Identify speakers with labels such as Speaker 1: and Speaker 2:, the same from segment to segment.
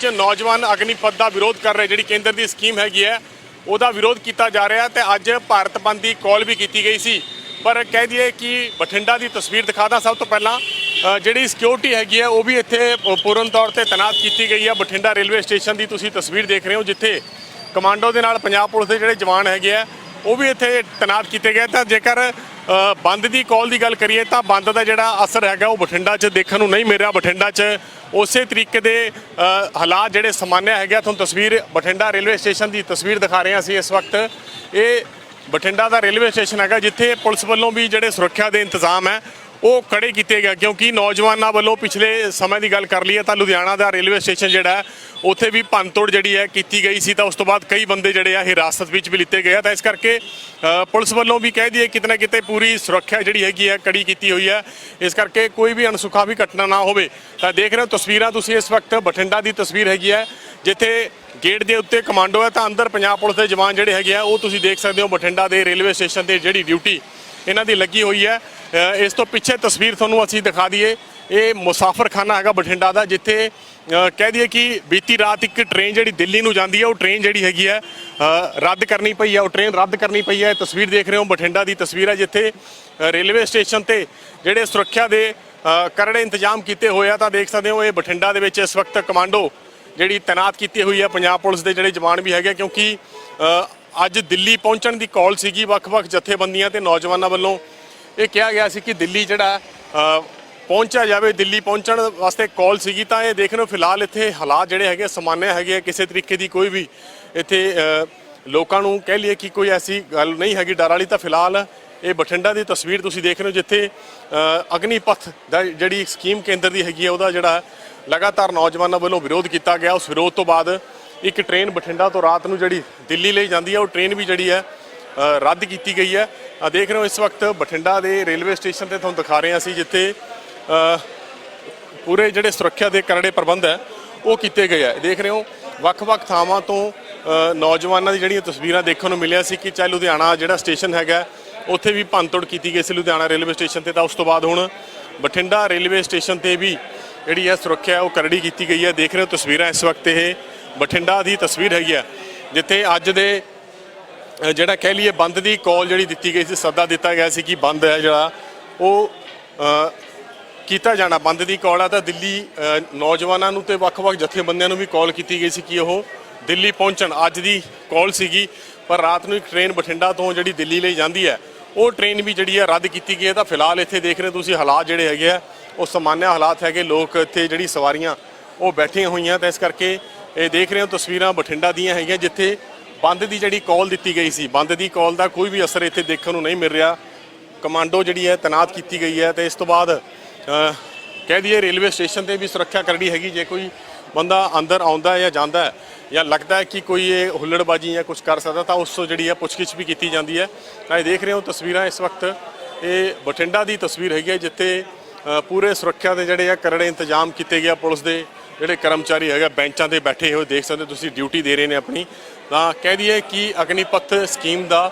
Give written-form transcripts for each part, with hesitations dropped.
Speaker 1: ਵਿੱਚ ਨੌਜਵਾਨ ਅਗਨੀਪਥ ਦਾ ਵਿਰੋਧ ਕਰ ਰਹੇ, ਜਿਹੜੀ ਕੇਂਦਰ ਦੀ ਸਕੀਮ ਹੈਗੀ ਹੈ ਉਹਦਾ ਵਿਰੋਧ ਕੀਤਾ ਜਾ ਰਿਹਾ ਤੇ ਅੱਜ ਭਾਰਤ ਬੰਦ ਦੀ ਕਾਲ ਵੀ ਕੀਤੀ ਗਈ ਸੀ। ਪਰ ਕਹਿ ਦਈਏ ਕਿ ਬਠਿੰਡਾ ਦੀ ਤਸਵੀਰ ਦਿਖਾ ਦਾਂ। ਸਭ ਤੋਂ ਪਹਿਲਾਂ ਜਿਹੜੀ ਸਿਕਿਉਰਿਟੀ ਹੈਗੀ ਹੈ ਉਹ ਵੀ ਇੱਥੇ ਪੂਰਨ ਤੌਰ ਤੇ ਤੈਨਾਤ ਕੀਤੀ ਗਈ ਹੈ। ਬਠਿੰਡਾ ਰੇਲਵੇ ਸਟੇਸ਼ਨ ਦੀ ਤੁਸੀਂ ਤਸਵੀਰ ਦੇਖ ਰਹੇ ਹੋ, ਜਿੱਥੇ ਕਮਾਂਡੋ ਦੇ ਨਾਲ ਪੰਜਾਬ ਪੁਲਿਸ ਦੇ ਜਿਹੜੇ ਜਵਾਨ ਹੈਗੇ ਆ ਉਹ ਵੀ ਇੱਥੇ ਤੈਨਾਤ ਕੀਤੇ ਗਏ। ਤਾਂ ਜੇਕਰ ਬੰਦ ਦੀ ਕਾਲ ਦੀ ਗੱਲ ਕਰੀਏ ਤਾਂ ਬੰਦ ਦਾ ਜਿਹੜਾ ਅਸਰ ਹੈਗਾ ਉਹ ਬਠਿੰਡਾ 'ਚ ਦੇਖਣ ਨੂੰ ਨਹੀਂ ਮਿਲ ਰਿਹਾ। ਬਠਿੰਡਾ 'ਚ ਉਸੇ ਤਰੀਕੇ ਦੇ ਹਾਲਾਤ ਜਿਹੜੇ ਸਮਾਨਿਆ ਹੈਗੇ। ਤੁਹਾਨੂੰ ਤਸਵੀਰ ਬਠਿੰਡਾ ਰੇਲਵੇ ਸਟੇਸ਼ਨ ਦੀ ਤਸਵੀਰ ਦਿਖਾ ਰਹੇ ਹਾਂ ਅਸੀਂ ਇਸ ਵਕਤ। ਇਹ ਬਠਿੰਡਾ ਦਾ ਰੇਲਵੇ ਸਟੇਸ਼ਨ ਹੈਗਾ, ਜਿੱਥੇ ਪੁਲਿਸ ਵੱਲੋਂ ਵੀ ਜਿਹੜੇ ਸੁਰੱਖਿਆ ਦੇ ਇੰਤਜ਼ਾਮ ਹੈ ਉਹ ਖੜੇ ਕੀਤੇ ਗਏ, ਕਿਉਂਕਿ ਨੌਜਵਾਨਾਂ ਵੱਲੋਂ ਪਿਛਲੇ ਸਮੇਂ ਦੀ ਗੱਲ ਕਰ ਲਈਏ ਤਾਂ ਲੁਧਿਆਣਾ ਦਾ ਰੇਲਵੇ ਸਟੇਸ਼ਨ ਜਿਹੜਾ ਉੱਥੇ ਵੀ ਭੰਨਤੋੜ ਜਿਹੜੀ ਹੈ ਕੀਤੀ ਗਈ ਸੀ। ਤਾਂ ਉਸ ਤੋਂ ਬਾਅਦ ਕਈ ਬੰਦੇ ਜਿਹੜੇ ਆ ਹਿਰਾਸਤ ਵਿੱਚ ਵੀ ਲਿੱਤੇ ਗਏ ਆ। ਤਾਂ ਇਸ ਕਰਕੇ ਪੁਲਿਸ ਵੱਲੋਂ ਵੀ ਕਹਿ ਦਈਏ ਕਿਤੇ ਨਾ ਕਿਤੇ ਪੂਰੀ ਸੁਰੱਖਿਆ ਜਿਹੜੀ ਹੈਗੀ ਹੈ ਕੜੀ ਕੀਤੀ ਹੋਈ ਹੈ, ਇਸ ਕਰਕੇ ਕੋਈ ਵੀ ਅਣਸੁਖਾ ਵੀ ਘਟਨਾ ਨਾ ਹੋਵੇ। ਤਾਂ ਦੇਖ ਰਹੇ ਹੋ ਤਸਵੀਰਾਂ ਤੁਸੀਂ ਇਸ ਵਕਤ ਬਠਿੰਡਾ ਦੀ ਤਸਵੀਰ ਹੈਗੀ ਹੈ, ਜਿੱਥੇ ਗੇਟ ਦੇ ਉੱਤੇ ਕਮਾਂਡੋ ਹੈ ਤਾਂ ਅੰਦਰ ਪੰਜਾਬ ਪੁਲਿਸ ਦੇ ਜਵਾਨ ਜਿਹੜੇ ਹੈਗੇ ਆ ਉਹ ਤੁਸੀਂ ਦੇਖ ਸਕਦੇ ਹੋ। ਬਠਿੰਡਾ ਦੇ ਰੇਲਵੇ ਸਟੇਸ਼ਨ ਤੇ ਜਿਹੜੀ ਡਿਊਟੀ ਇਹਨਾਂ ਦੀ ਲੱਗੀ ਹੋਈ ਹੈ। ਇਸ ਤੋਂ ਪਿੱਛੇ ਤਸਵੀਰ ਤੁਹਾਨੂੰ ਅਸੀਂ ਦਿਖਾ ਦਈਏ, ਇਹ ਮੁਸਾਫਰਖਾਨਾ ਹੈਗਾ ਬਠਿੰਡਾ ਦਾ, ਜਿੱਥੇ ਕਹਿ ਦਈਏ ਕਿ ਬੀਤੀ ਰਾਤ ਇੱਕ ਟ੍ਰੇਨ ਜਿਹੜੀ ਦਿੱਲੀ ਨੂੰ ਜਾਂਦੀ ਹੈ ਉਹ ਟ੍ਰੇਨ ਜਿਹੜੀ ਹੈਗੀ ਹੈ ਰੱਦ ਕਰਨੀ ਪਈ ਹੈ। ਉਹ ਟ੍ਰੇਨ ਰੱਦ ਕਰਨੀ ਪਈ ਹੈ। ਤਸਵੀਰ ਦੇਖ ਰਹੇ ਹੋ ਬਠਿੰਡਾ ਦੀ ਤਸਵੀਰ ਹੈ, ਜਿੱਥੇ ਰੇਲਵੇ ਸਟੇਸ਼ਨ ਤੇ ਜਿਹੜੇ ਸੁਰੱਖਿਆ ਦੇ ਕਰੜੇ ਇੰਤਜ਼ਾਮ ਕੀਤੇ ਹੋਏ ਆ। ਤਾਂ ਦੇਖ ਸਕਦੇ ਹੋ ਇਹ ਬਠਿੰਡਾ ਦੇ ਵਿੱਚ ਇਸ ਵਕਤ ਕਮਾਂਡੋ ਜਿਹੜੀ ਤੈਨਾਤ ਕੀਤੀ ਹੋਈ ਹੈ, ਪੰਜਾਬ ਪੁਲਿਸ ਦੇ ਜਿਹੜੇ ਜਵਾਨ ਵੀ ਹੈਗੇ, ਕਿਉਂਕਿ ਅੱਜ ਦਿੱਲੀ ਪਹੁੰਚਣ ਦੀ ਕਾਲ ਸੀਗੀ। ਵੱਖ-ਵੱਖ ਜਥੇਬੰਦੀਆਂ ਤੇ ਨੌਜਵਾਨਾਂ ਵੱਲੋਂ ਇਹ ਕਿਹਾ ਗਿਆ ਸੀ ਕਿ ਦਿੱਲੀ ਜਿਹੜਾ ਪਹੁੰਚਿਆ ਜਾਵੇ, ਦਿੱਲੀ ਪਹੁੰਚਣ ਵਾਸਤੇ ਕਾਲ ਸੀਗੀ। ਤਾਂ ਇਹ ਦੇਖ ਰਹੇ ਹੋ ਫਿਲਹਾਲ ਇੱਥੇ ਹਾਲਾਤ ਜਿਹੜੇ ਹੈਗੇ ਸਮਾਨਿਆ ਹੈਗੇ ਆ, ਕਿਸੇ ਤਰੀਕੇ ਦੀ ਕੋਈ ਵੀ ਇੱਥੇ ਲੋਕਾਂ ਨੂੰ ਕਹਿ ਲਈਏ ਕਿ ਕੋਈ ਐਸੀ ਗੱਲ ਨਹੀਂ ਹੈਗੀ ਡਰ ਵਾਲੀ। ਤਾਂ ਫਿਲਹਾਲ ਇਹ ਬਠਿੰਡਾ ਦੀ ਤਸਵੀਰ ਤੁਸੀਂ ਦੇਖ ਰਹੇ ਹੋ, ਜਿੱਥੇ ਅਗਨੀਪਥ ਦਾ ਜਿਹੜੀ ਸਕੀਮ ਕੇਂਦਰ ਦੀ ਹੈਗੀ ਹੈ ਉਹਦਾ ਜਿਹੜਾ ਲਗਾਤਾਰ ਨੌਜਵਾਨਾਂ ਵੱਲੋਂ ਵਿਰੋਧ ਕੀਤਾ ਗਿਆ। ਉਸ ਵਿਰੋਧ ਤੋਂ ਬਾਅਦ ਇੱਕ ਟ੍ਰੇਨ ਬਠਿੰਡਾ ਤੋਂ ਰਾਤ ਨੂੰ ਜਿਹੜੀ ਦਿੱਲੀ ਲਈ ਜਾਂਦੀ ਹੈ ਉਹ ਟ੍ਰੇਨ ਵੀ ਜਿਹੜੀ ਹੈ ਰੱਦ ਕੀਤੀ ਗਈ ਹੈ। ਦੇਖ ਰਹੇ ਹੋ ਇਸ ਵਕਤ ਬਠਿੰਡਾ ਦੇ ਰੇਲਵੇ ਸਟੇਸ਼ਨ ਤੇ ਤੁਹਾਨੂੰ ਦਿਖਾ ਰਹੇ ਹਾਂ ਅਸੀਂ, ਜਿੱਥੇ ਪੂਰੇ ਜਿਹੜੇ ਸੁਰੱਖਿਆ ਦੇ ਕਰੜੇ ਪ੍ਰਬੰਧ ਹੈ ਉਹ ਕੀਤੇ ਗਏ ਆ। ਦੇਖ ਰਹੇ ਹੋ ਵੱਖ-ਵੱਖ ਥਾਵਾਂ ਤੋਂ ਨੌਜਵਾਨਾਂ ਦੀ ਜਿਹੜੀਆਂ ਤਸਵੀਰਾਂ ਦੇਖਣ ਨੂੰ ਮਿਲਿਆ ਸੀ ਕਿ ਚਾਹੇ ਲੁਧਿਆਣਾ ਜਿਹੜਾ ਸਟੇਸ਼ਨ ਹੈਗਾ ਉੱਥੇ ਵੀ ਭੰਨਤੋੜ ਕੀਤੀ ਗਈ ਸੀ ਲੁਧਿਆਣਾ ਰੇਲਵੇ ਸਟੇਸ਼ਨ ਤੇ। ਤਾਂ ਉਸ ਤੋਂ ਬਾਅਦ ਹੁਣ ਬਠਿੰਡਾ ਰੇਲਵੇ ਸਟੇਸ਼ਨ ਤੇ ਵੀ ਜਿਹੜੀ ਹੈ ਸੁਰੱਖਿਆ ਉਹ ਕਰੜੀ ਕੀਤੀ ਗਈ ਹੈ। ਦੇਖ ਰਹੇ ਹੋ ਤਸਵੀਰਾਂ ਇਸ ਵਕਤ ਇਹ ਬਠਿੰਡਾ ਦੀ ਤਸਵੀਰ ਹੈਗੀ ਆ, ਜਿੱਥੇ ਅੱਜ ਦੇ ਜਿਹੜਾ ਕਹਿ ਲਈਏ ਬੰਦ ਦੀ ਕਾਲ ਜਿਹੜੀ ਦਿੱਤੀ ਗਈ ਸੀ, ਸੱਦਾ ਦਿੱਤਾ ਗਿਆ ਸੀ ਕਿ ਬੰਦ ਹੈ ਜਿਹੜਾ ਉਹ ਕੀਤਾ ਜਾਣਾ। ਬੰਦ ਦੀ ਕਾਲ ਆ ਤਾਂ ਦਿੱਲੀ ਨੌਜਵਾਨਾਂ ਨੂੰ ਤੇ ਵੱਖ-ਵੱਖ ਜਥੇਬੰਦੀਆਂ ਨੂੰ ਵੀ ਕਾਲ ਕੀਤੀ ਗਈ ਸੀ ਕਿ ਉਹ ਦਿੱਲੀ ਪਹੁੰਚਣ। ਅੱਜ ਦੀ ਕਾਲ ਸੀਗੀ, ਪਰ ਰਾਤ ਨੂੰ ਇੱਕ ਟ੍ਰੇਨ ਬਠਿੰਡਾ ਤੋਂ ਜਿਹੜੀ ਦਿੱਲੀ ਲਈ ਜਾਂਦੀ ਹੈ ਉਹ ਟ੍ਰੇਨ ਵੀ ਜਿਹੜੀ ਹੈ ਰੱਦ ਕੀਤੀ ਗਈ ਹੈ। ਤਾਂ ਫਿਲਹਾਲ ਇੱਥੇ ਦੇਖ ਰਹੇ ਤੁਸੀਂ ਹਾਲਾਤ ਜਿਹੜੇ ਹੈਗੇ ਆ ਉਹ ਸਮਾਨਿਆ ਹਾਲਾਤ ਹੈਗੇ, ਲੋਕ ਇੱਥੇ ਜਿਹੜੀ ਸਵਾਰੀਆਂ ਉਹ ਬੈਠੀਆਂ ਹੋਈਆਂ। ਤਾਂ ਇਸ ਕਰਕੇ ਇਹ ਦੇਖ ਰਹੇ ਹੋ ਤਸਵੀਰਾਂ ਬਠਿੰਡਾ ਦੀਆਂ ਹੈਗੀਆਂ, ਜਿੱਥੇ ਬੰਦ ਦੀ ਜਿਹੜੀ ਕਾਲ ਦਿੱਤੀ ਗਈ ਸੀ, ਬੰਦ ਦੀ ਕਾਲ ਦਾ ਕੋਈ ਵੀ ਅਸਰ ਇੱਥੇ ਦੇਖਣ ਨੂੰ ਨਹੀਂ ਮਿਲ ਰਿਹਾ। ਕਮਾਂਡੋ ਜਿਹੜੀ ਹੈ ਤੈਨਾਤ ਕੀਤੀ ਗਈ ਹੈ। ਤੇ ਇਸ ਤੋਂ ਬਾਅਦ ਕਹਿ ਦਈਏ ਰੇਲਵੇ ਸਟੇਸ਼ਨ ਤੇ ਵੀ ਸੁਰੱਖਿਆ ਕਰੜੀ ਹੈਗੀ। ਜੇ ਕੋਈ ਬੰਦਾ ਅੰਦਰ ਆਉਂਦਾ ਜਾਂ ਜਾਂਦਾ ਹੈ ਜਾਂ ਲੱਗਦਾ ਹੈ ਕਿ ਕੋਈ ਇਹ ਹੁੱਲੜਬਾਜੀ ਜਾਂ ਕੁਝ ਕਰ ਸਕਦਾ ਤਾਂ ਉਸ ਤੋਂ ਜਿਹੜੀ ਹੈ ਪੁੱਛਗਿੱਛ ਵੀ ਕੀਤੀ ਜਾਂਦੀ ਹੈ। ਤਾਂ ਇਹ ਦੇਖ ਰਹੇ ਹੋ ਤਸਵੀਰਾਂ ਇਸ ਵਕਤ ਇਹ ਬਠਿੰਡਾ ਦੀ ਤਸਵੀਰ ਹੈਗੀ ਹੈ, ਜਿੱਥੇ ਪੂਰੇ ਸੁਰੱਖਿਆ ਦੇ ਜਿਹੜੇ ਆ ਕਰੜੇ ਇੰਤਜ਼ਾਮ ਕੀਤੇ ਗਏ। ਪੁਲਿਸ ਦੇ ਜਿਹੜੇ ਕਰਮਚਾਰੀ ਹੈਗਾ ਬੈਂਚਾਂ ਤੇ ਬੈਠੇ ਹੋਏ ਦੇਖ ਸਕਦੇ ਤੁਸੀਂ, ਡਿਊਟੀ ਦੇ ਰਹੇ ਨੇ ਆਪਣੀ। ਤਾਂ ਕਹਿ ਦਈਏ ਕਿ ਅਗਨੀਪਥ ਸਕੀਮ ਦਾ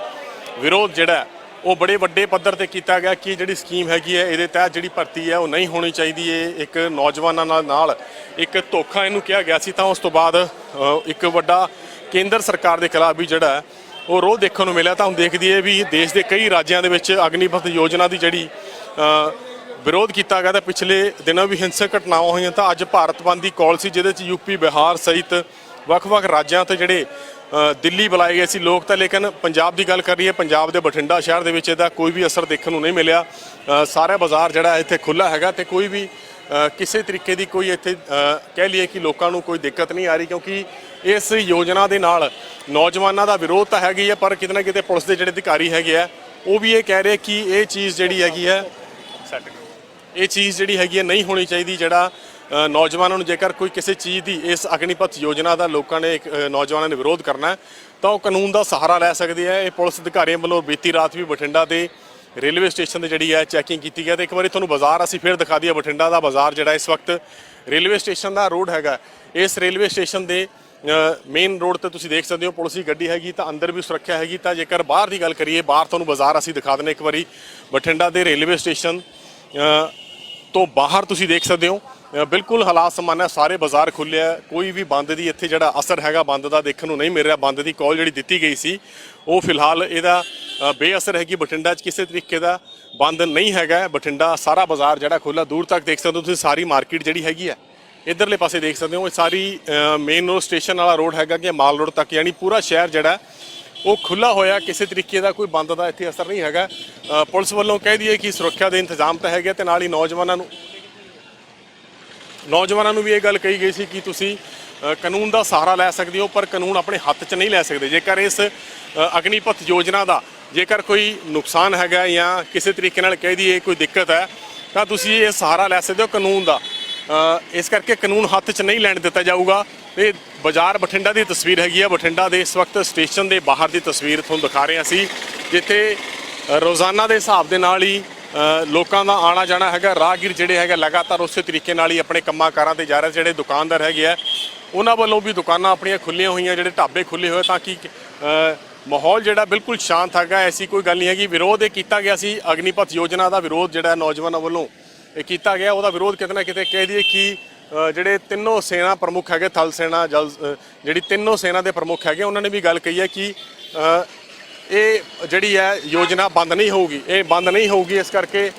Speaker 1: ਵਿਰੋਧ ਜਿਹੜਾ ਉਹ ਬੜੇ ਵੱਡੇ ਪੱਧਰ ਤੇ ਕੀਤਾ ਗਿਆ ਕਿ ਜਿਹੜੀ ਸਕੀਮ ਹੈਗੀ ਹੈ ਇਹਦੇ ਤਹਿਤ ਜਿਹੜੀ ਭਰਤੀ ਹੈ ਉਹ ਨਹੀਂ ਹੋਣੀ ਚਾਹੀਦੀ। ਇਹ ਇੱਕ ਨੌਜਵਾਨਾਂ ਨਾਲ ਇੱਕ ਧੋਖਾ ਇਹਨੂੰ ਕਿਹਾ ਗਿਆ ਸੀ। ਤਾਂ ਉਸ ਤੋਂ ਬਾਅਦ ਇੱਕ ਵੱਡਾ ਕੇਂਦਰ ਸਰਕਾਰ ਦੇ ਖਿਲਾਫ ਵੀ ਜਿਹੜਾ ਉਹ ਰੋਹ ਦੇਖਣ ਨੂੰ ਮਿਲਿਆ। ਤਾਂ ਹੁਣ ਦੇਖਦੀ ਹੈ ਵੀ ਦੇਸ਼ ਦੇ ਕਈ ਰਾਜਾਂ ਦੇ ਵਿੱਚ ਅਗਨੀਪਥ ਯੋਜਨਾ ਦੀ ਜਿਹੜੀ ਵਿਰੋਧ ਕੀਤਾ ਗਿਆ। ਤਾਂ ਪਿਛਲੇ ਦਿਨਾਂ ਵੀ ਹਿੰਸਕ ਘਟਨਾਵਾਂ ਹੋਈਆਂ। ਤਾਂ ਅੱਜ ਭਾਰਤ ਬੰਦ ਦੀ ਕਾਲ ਸੀ, ਜਿਹਦੇ 'ਚ ਯੂਪੀ, ਬਿਹਾਰ ਸਹਿਤ ਵੱਖ-ਵੱਖ ਰਾਜਾਂ ਤੋਂ ਜਿਹੜੇ ਦਿੱਲੀ ਬੁਲਾਏ ਗਏ ਸੀ ਲੋਕ। ਤਾਂ ਲੇਕਿਨ ਪੰਜਾਬ ਦੀ ਗੱਲ ਕਰ ਰਹੀ ਹੈ, ਪੰਜਾਬ ਦੇ ਬਠਿੰਡਾ ਸ਼ਹਿਰ ਦੇ ਵਿੱਚ ਇਹਦਾ ਕੋਈ ਵੀ ਅਸਰ ਦੇਖਣ ਨੂੰ ਨਹੀਂ ਮਿਲਿਆ। ਸਾਰਾ ਬਾਜ਼ਾਰ ਜਿਹੜਾ ਇੱਥੇ ਖੁੱਲ੍ਹਾ ਹੈਗਾ ਤੇ ਕੋਈ ਵੀ ਕਿਸੇ ਤਰੀਕੇ ਦੀ ਕੋਈ ਇੱਥੇ ਕਹਿ ਲਈਏ ਕਿ ਲੋਕਾਂ ਨੂੰ ਕੋਈ ਦਿੱਕਤ ਨਹੀਂ ਆ ਰਹੀ, ਕਿਉਂਕਿ ਇਸ ਯੋਜਨਾ ਦੇ ਨਾਲ ਨੌਜਵਾਨਾਂ ਦਾ ਵਿਰੋਧ ਤਾਂ ਹੈਗੀ ਹੈ, ਪਰ ਕਿਤੇ ਨਾ ਕਿਤੇ ਪੁਲਿਸ ਦੇ ਜਿਹੜੇ ਅਧਿਕਾਰੀ ਹੈਗੇ ਆ ਉਹ ਵੀ ਇਹ ਕਹਿ ਰਹੇ ਕਿ ਇਹ ਚੀਜ਼ ਜਿਹੜੀ ਹੈਗੀ ਹੈ ਨਹੀਂ ਹੋਣੀ ਚਾਹੀਦੀ। ਜਿਹੜਾ ਨੌਜਵਾਨਾਂ ਨੂੰ ਜੇਕਰ ਕੋਈ ਕਿਸੇ ਚੀਜ਼ ਦੀ ਇਸ ਅਗਨੀਪਥ ਯੋਜਨਾ ਦਾ ਲੋਕਾਂ ਨੇ ਨੌਜਵਾਨਾਂ ਨੇ ਵਿਰੋਧ ਕਰਨਾ ਤਾਂ ਉਹ ਕਾਨੂੰਨ ਦਾ ਸਹਾਰਾ ਲੈ ਸਕਦੇ ਆ। ਇਹ ਪੁਲਿਸ ਅਧਿਕਾਰੀਆਂ ਵੱਲੋਂ ਬੀਤੀ ਰਾਤ ਵੀ ਬਠਿੰਡਾ ਦੇ ਰੇਲਵੇ ਸਟੇਸ਼ਨ ਤੇ ਜਿਹੜੀ ਹੈ ਚੈਕਿੰਗ ਕੀਤੀ ਗਈ। ਤੇ ਇੱਕ ਵਾਰੀ ਤੁਹਾਨੂੰ ਬਾਜ਼ਾਰ ਅਸੀਂ ਫਿਰ ਦਿਖਾ ਦਈਏ। ਬਠਿੰਡਾ ਦਾ ਬਾਜ਼ਾਰ ਜਿਹੜਾ ਇਸ ਵਕਤ ਰੇਲਵੇ ਸਟੇਸ਼ਨ ਦਾ ਰੋਡ ਹੈਗਾ, ਇਸ ਰੇਲਵੇ ਸਟੇਸ਼ਨ ਦੇ ਮੇਨ ਰੋਡ ਤੇ ਤੁਸੀਂ ਦੇਖ ਸਕਦੇ ਹੋ ਪੁਲਿਸ ਦੀ ਗੱਡੀ ਹੈਗੀ, ਤਾਂ ਅੰਦਰ ਵੀ ਸੁਰੱਖਿਆ ਹੈਗੀ। ਤਾਂ ਜੇਕਰ ਬਾਹਰ ਦੀ ਗੱਲ ਕਰੀਏ, ਬਾਹਰ ਤੁਹਾਨੂੰ ਬਾਜ਼ਾਰ ਅਸੀਂ ਦਿਖਾ ਦਿੰਦੇ ਇੱਕ ਵਾਰੀ। ਬਠਿੰਡਾ ਦੇ ਰੇਲਵੇ ਸਟੇਸ਼ਨ ਤੋਂ ਬਾਹਰ ਤੁਸੀਂ ਦੇਖ ਸਕਦੇ ਹੋ ਬਿਲਕੁਲ ਹਾਲਾਤ ਸਮਾਨ ਹੈ, ਸਾਰੇ ਬਾਜ਼ਾਰ ਖੁੱਲ੍ਹੇ ਆ, ਕੋਈ ਵੀ ਬੰਦ ਦੀ ਇੱਥੇ ਜਿਹੜਾ ਅਸਰ ਹੈਗਾ ਬੰਦ ਦਾ ਦੇਖਣ ਨੂੰ ਨਹੀਂ ਮਿਲ ਰਿਹਾ। ਬੰਦ ਦੀ ਕਾਲ ਜਿਹੜੀ ਦਿੱਤੀ ਗਈ ਸੀ ਉਹ ਫਿਲਹਾਲ ਇਹਦਾ ਬੇਅਸਰ ਹੈਗੀ। ਬਠਿੰਡਾ 'ਚ ਕਿਸੇ ਤਰੀਕੇ ਦਾ ਬੰਦ ਨਹੀਂ ਹੈਗਾ। ਬਠਿੰਡਾ ਸਾਰਾ ਬਾਜ਼ਾਰ ਜਿਹੜਾ ਖੁੱਲ੍ਹਾ, ਦੂਰ ਤੱਕ ਦੇਖ ਸਕਦੇ ਹੋ ਤੁਸੀਂ, ਸਾਰੀ ਮਾਰਕੀਟ ਜਿਹੜੀ ਹੈਗੀ ਹੈ ਇੱਧਰਲੇ ਪਾਸੇ ਦੇਖ ਸਕਦੇ ਹੋ। ਇਹ ਸਾਰੀ ਮੇਨ ਰੋਡ ਸਟੇਸ਼ਨ ਵਾਲਾ ਰੋਡ ਹੈਗਾ ਕਿ ਮਾਲ ਰੋਡ ਤੱਕ, ਯਾਨੀ ਪੂਰਾ ਸ਼ਹਿਰ ਜਿਹੜਾ ਉਹ ਖੁੱਲ੍ਹਾ ਹੋਇਆ। ਕਿਸੇ ਤਰੀਕੇ ਦਾ ਕੋਈ ਬੰਦ ਦਾ ਇੱਥੇ ਅਸਰ ਨਹੀਂ ਹੈਗਾ। ਪੁਲਿਸ ਵੱਲੋਂ ਕਹਿ ਦਈਏ ਕਿ ਸੁਰੱਖਿਆ ਦੇ ਇੰਤਜ਼ਾਮ ਤਾਂ ਹੈਗੇ, ਤੇ ਨਾਲ ਹੀ ਨੌਜਵਾਨਾਂ ਨੂੰ ਵੀ ਇਹ ਗੱਲ ਕਹੀ ਗਈ ਸੀ ਕਿ ਤੁਸੀਂ ਕਾਨੂੰਨ ਦਾ ਸਹਾਰਾ ਲੈ ਸਕਦੇ ਹੋ, ਪਰ ਕਾਨੂੰਨ ਆਪਣੇ ਹੱਥ 'ਚ ਨਹੀਂ ਲੈ ਸਕਦੇ। ਜੇਕਰ ਇਸ ਅਗਨੀਪਥ ਯੋਜਨਾ ਦਾ ਜੇਕਰ ਕੋਈ ਨੁਕਸਾਨ ਹੈਗਾ ਜਾਂ ਕਿਸੇ ਤਰੀਕੇ ਨਾਲ ਕਹਿ ਦਈਏ ਕੋਈ ਦਿੱਕਤ ਹੈ, ਤਾਂ ਤੁਸੀਂ ਇਹ ਸਹਾਰਾ ਲੈ ਸਕਦੇ ਹੋ ਕਾਨੂੰਨ ਦਾ। ਇਸ ਕਰਕੇ ਕਾਨੂੰਨ ਹੱਥ 'ਚ ਨਹੀਂ ਲੈਣ ਦਿੱਤਾ ਜਾਊਗਾ। ਇਹ ਬਾਜ਼ਾਰ ਬਠਿੰਡਾ ਦੀ ਤਸਵੀਰ ਹੈਗੀ ਆ। ਬਠਿੰਡਾ ਦੇ ਇਸ ਵਕਤ ਸਟੇਸ਼ਨ ਦੇ ਬਾਹਰ ਦੀ ਤਸਵੀਰ ਤੁਹਾਨੂੰ ਦਿਖਾ ਰਹੇ ਹਾਂ ਅਸੀਂ, ਜਿੱਥੇ ਰੋਜ਼ਾਨਾ ਦੇ ਹਿਸਾਬ ਦੇ ਨਾਲ ਹੀ ਲੋਕਾਂ ਦਾ ਆਣਾ ਜਾਣਾ ਹੈਗਾ। ਰਾਹਗੀਰ ਜਿਹੜੇ ਹੈਗੇ ਲਗਾਤਾਰ ਉਸੇ ਤਰੀਕੇ ਨਾਲ ਹੀ ਆਪਣੇ ਕੰਮਾਂ ਕਾਰਾਂ ਤੇ ਜਾ ਰਹੇ। ਜਿਹੜੇ ਦੁਕਾਨਦਾਰ ਹੈਗੇ ਆ ਉਹਨਾਂ ਵੱਲੋਂ ਵੀ ਦੁਕਾਨਾਂ ਆਪਣੀਆਂ ਖੁੱਲ੍ਹੀਆਂ ਹੋਈਆਂ, ਜਿਹੜੇ ਢਾਬੇ ਖੁੱਲ੍ਹੇ ਹੋਏ, ਤਾਂ ਕਿ ਮਾਹੌਲ ਜਿਹੜਾ ਬਿਲਕੁਲ ਸ਼ਾਂਤ ਹੈਗਾ। ਐਸੀ ਕੋਈ ਗੱਲ ਨਹੀਂ ਹੈਗੀ। ਵਿਰੋਧ ਇਹ ਕੀਤਾ ਗਿਆ ਸੀ ਅਗਨੀਪਥ ਯੋਜਨਾ ਦਾ, ਵਿਰੋਧ ਜਿਹੜਾ ਨੌਜਵਾਨਾਂ ਵੱਲੋਂ ਇਹ ਕੀਤਾ ਗਿਆ, ਉਹਦਾ ਵਿਰੋਧ ਕਿਤੇ ਨਾ ਕਿਤੇ ਕਹਿ ਦਈਏ ਕਿ ਜਿਹੜੇ ਤਿੰਨੋਂ ਸੈਨਾ ਪ੍ਰਮੁੱਖ ਹੈਗੇ, ਥਲ ਸੈਨਾ, ਜਲ, ਜਿਹੜੀ ਤਿੰਨੋਂ ਸੈਨਾ ਦੇ ਪ੍ਰਮੁੱਖ ਹੈਗੇ, ਉਹਨਾਂ ਨੇ ਵੀ ਗੱਲ ਕਹੀ ਹੈ ਕਿ ਇਹ ਜਿਹੜੀ ਹੈ ਯੋਜਨਾ ਬੰਦ ਨਹੀਂ ਹੋਊਗੀ, ਇਹ ਬੰਦ ਨਹੀਂ ਹੋਊਗੀ। ਇਸ ਕਰਕੇ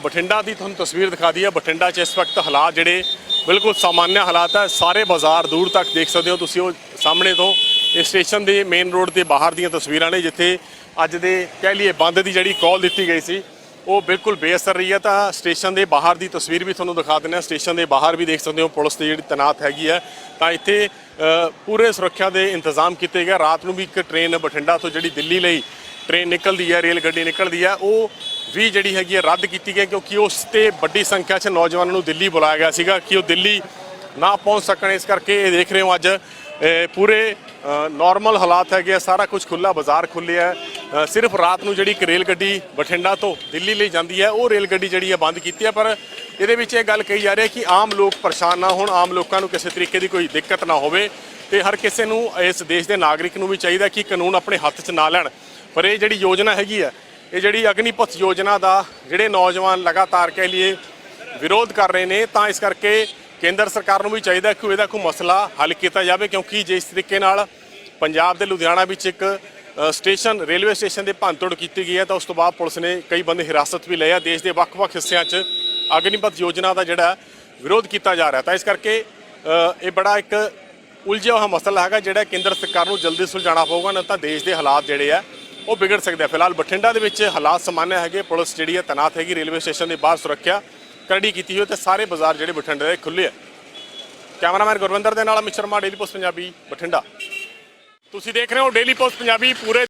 Speaker 1: ਬਠਿੰਡਾ ਦੀ ਤੁਹਾਨੂੰ ਤਸਵੀਰ ਦਿਖਾ ਦਈਏ। ਬਠਿੰਡਾ 'ਚ ਇਸ ਵਕਤ ਹਾਲਾਤ ਜਿਹੜੇ ਬਿਲਕੁਲ ਸਾਮਾਨਿਆ ਹਾਲਾਤ ਹੈ। ਸਾਰੇ ਬਾਜ਼ਾਰ ਦੂਰ ਤੱਕ ਦੇਖ ਸਕਦੇ ਹੋ ਤੁਸੀਂ, ਉਹ ਸਾਹਮਣੇ ਤੋਂ ਇਹ ਸਟੇਸ਼ਨ ਦੇ ਮੇਨ ਰੋਡ ਦੇ ਬਾਹਰ ਦੀਆਂ ਤਸਵੀਰਾਂ ਨੇ, ਜਿੱਥੇ ਅੱਜ ਦੇ ਕਹਿ ਲਈਏ ਬੰਦ ਦੀ ਜਿਹੜੀ ਕਾਲ ਦਿੱਤੀ ਗਈ ਸੀ ਉਹ ਬਿਲਕੁਲ ਬੇਅਸਰ ਰਹੀ ਹੈ। ਤਾਂ ਸਟੇਸ਼ਨ ਦੇ ਬਾਹਰ ਦੀ ਤਸਵੀਰ ਵੀ ਤੁਹਾਨੂੰ ਦਿਖਾ ਦਿੰਦੇ ਹਾਂ। ਸਟੇਸ਼ਨ ਦੇ ਬਾਹਰ ਵੀ ਦੇਖ ਸਕਦੇ ਹੋ ਪੁਲਿਸ ਦੀ ਜਿਹੜੀ ਤੈਨਾਤ ਹੈਗੀ ਹੈ। ਤਾਂ ਇੱਥੇ ਪੂਰੇ ਸੁਰੱਖਿਆ ਦੇ ਇੰਤਜ਼ਾਮ ਕੀਤੇ ਗਏ। ਰਾਤ ਨੂੰ ਵੀ ਇੱਕ ਟ੍ਰੇਨ ਬਠਿੰਡਾ ਤੋਂ ਜਿਹੜੀ ਦਿੱਲੀ ਲਈ ਟ੍ਰੇਨ ਨਿਕਲਦੀ ਹੈ, ਰੇਲ ਗੱਡੀ ਨਿਕਲਦੀ ਹੈ, ਉਹ ਵੀ ਜਿਹੜੀ ਹੈਗੀ ਹੈ ਰੱਦ ਕੀਤੀ ਗਈ, ਕਿਉਂਕਿ ਉਸ 'ਤੇ ਵੱਡੀ ਸੰਖਿਆ 'ਚ ਨੌਜਵਾਨਾਂ ਨੂੰ ਦਿੱਲੀ ਬੁਲਾਇਆ ਗਿਆ ਸੀਗਾ ਕਿ ਉਹ ਦਿੱਲੀ ਨਾ ਪਹੁੰਚ ਸਕਣ। ਇਸ ਕਰਕੇ ਇਹ ਦੇਖ ਰਹੇ ਹੋ ਅੱਜ ਪੂਰੇ ਨਾਰਮਲ ਹਾਲਾਤ ਹੈਗੇ ਆ। ਸਾਰਾ ਕੁਝ ਖੁੱਲ੍ਹਾ, ਬਾਜ਼ਾਰ ਖੁੱਲ੍ਹੇ ਹੈ। ਸਿਰਫ ਰਾਤ ਨੂੰ ਜਿਹੜੀ ਇੱਕ ਰੇਲ ਗੱਡੀ ਬਠਿੰਡਾ ਤੋਂ ਦਿੱਲੀ ਲਈ ਜਾਂਦੀ ਹੈ, ਉਹ ਰੇਲ ਗੱਡੀ ਜਿਹੜੀ ਹੈ ਬੰਦ ਕੀਤੀ ਹੈ। ਪਰ ਇਹਦੇ ਵਿੱਚ ਇਹ ਗੱਲ ਕਹੀ ਜਾ ਰਹੀ ਹੈ ਕਿ ਆਮ ਲੋਕ ਪਰੇਸ਼ਾਨ ਨਾ ਹੋਣ, ਆਮ ਲੋਕਾਂ ਨੂੰ ਕਿਸੇ ਤਰੀਕੇ ਦੀ ਕੋਈ ਦਿੱਕਤ ਨਾ ਹੋਵੇ, ਤੇ ਹਰ ਕਿਸੇ ਨੂੰ, ਇਸ ਦੇਸ਼ ਦੇ ਨਾਗਰਿਕ ਨੂੰ ਵੀ ਚਾਹੀਦਾ ਕਿ ਕਾਨੂੰਨ ਆਪਣੇ ਹੱਥ 'ਚ ਨਾ ਲੈਣ। ਪਰ ਇਹ ਜਿਹੜੀ ਯੋਜਨਾ ਹੈਗੀ ਹੈ, ਇਹ ਜਿਹੜੀ ਅਗਨੀਪਥ ਯੋਜਨਾ ਦਾ ਜਿਹੜੇ ਨੌਜਵਾਨ ਲਗਾਤਾਰ ਕਹਿ ਲਈਏ ਵਿਰੋਧ ਕਰ ਰਹੇ ਨੇ, ਤਾਂ ਇਸ ਕਰਕੇ ਕੇਂਦਰ ਸਰਕਾਰ ਨੂੰ ਵੀ ਚਾਹੀਦਾ ਕਿ ਇਹਦਾ ਕੋਈ ਮਸਲਾ ਹੱਲ ਕੀਤਾ ਜਾਵੇ। ਕਿਉਂਕਿ ਜਿਸ ਤਰੀਕੇ ਨਾਲ ਪੰਜਾਬ ਦੇ ਲੁਧਿਆਣਾ ਵਿੱਚ ਇੱਕ ਸਟੇਸ਼ਨ, ਰੇਲਵੇ ਸਟੇਸ਼ਨ ਦੇ ਭੰਨਤੋੜ ਕੀਤੀ ਗਈ ਹੈ, ਤਾਂ ਉਸ ਤੋਂ ਬਾਅਦ ਪੁਲਿਸ ਨੇ ਕਈ ਬੰਦੇ ਹਿਰਾਸਤ ਵੀ ਲਏ ਆ। ਦੇਸ਼ ਦੇ ਵੱਖ-ਵੱਖ ਹਿੱਸਿਆਂ 'ਚ ਅਗਨੀਪਥ ਯੋਜਨਾ ਦਾ ਜਿਹੜਾ ਵਿਰੋਧ ਕੀਤਾ ਜਾ ਰਿਹਾ। ਤਾਂ ਇਸ ਕਰਕੇ ਇਹ ਬੜਾ ਇੱਕ ਉਲਝਿਆ ਹੋਇਆ ਮਸਲਾ ਹੈਗਾ, ਜਿਹੜਾ ਕੇਂਦਰ ਸਰਕਾਰ ਨੂੰ ਜਲਦੀ ਸੁਲਝਾਉਣਾ ਪਊਗਾ, ਨਾ ਤਾਂ ਦੇਸ਼ ਦੇ ਹਾਲਾਤ ਜਿਹੜੇ ਆ ਉਹ ਵਿਗੜ ਸਕਦੇ ਆ। ਫਿਲਹਾਲ ਬਠਿੰਡਾ ਦੇ ਵਿੱਚ ਹਾਲਾਤ ਸਾਮਾਨਿਆ ਹੈਗੇ। ਪੁਲਿਸ ਜਿਹੜੀ ਹੈ ਤੈਨਾਤ ਹੈਗੀ, ਰੇਲਵੇ ਸਟੇਸ਼ਨ ਦੇ ਬਾਹਰ ਸੁਰੱਖਿਆ ਕਰੜੀ ਕੀਤੀ ਹੋਈ, ਤੇ ਸਾਰੇ ਬਾਜ਼ਾਰ ਜਿਹੜੇ ਬਠਿੰਡੇ ਦੇ ਖੁੱਲ੍ਹੇ ਆ। ਕੈਮਰਾਮੈਨ ਗੁਰਵਿੰਦਰ ਦੇ ਨਾਲ ਅਮਿਤ ਸ਼ਰਮਾ, ਡੇਲੀ ਪੋਸਟ ਪੰਜਾਬੀ, ਬਠਿੰਡਾ। ਤੁਸੀਂ ਦੇਖ ਰਹੇ ਹੋ ਡੇਲੀ ਪੋਸਟ ਪੰਜਾਬੀ। ਪੂਰੇ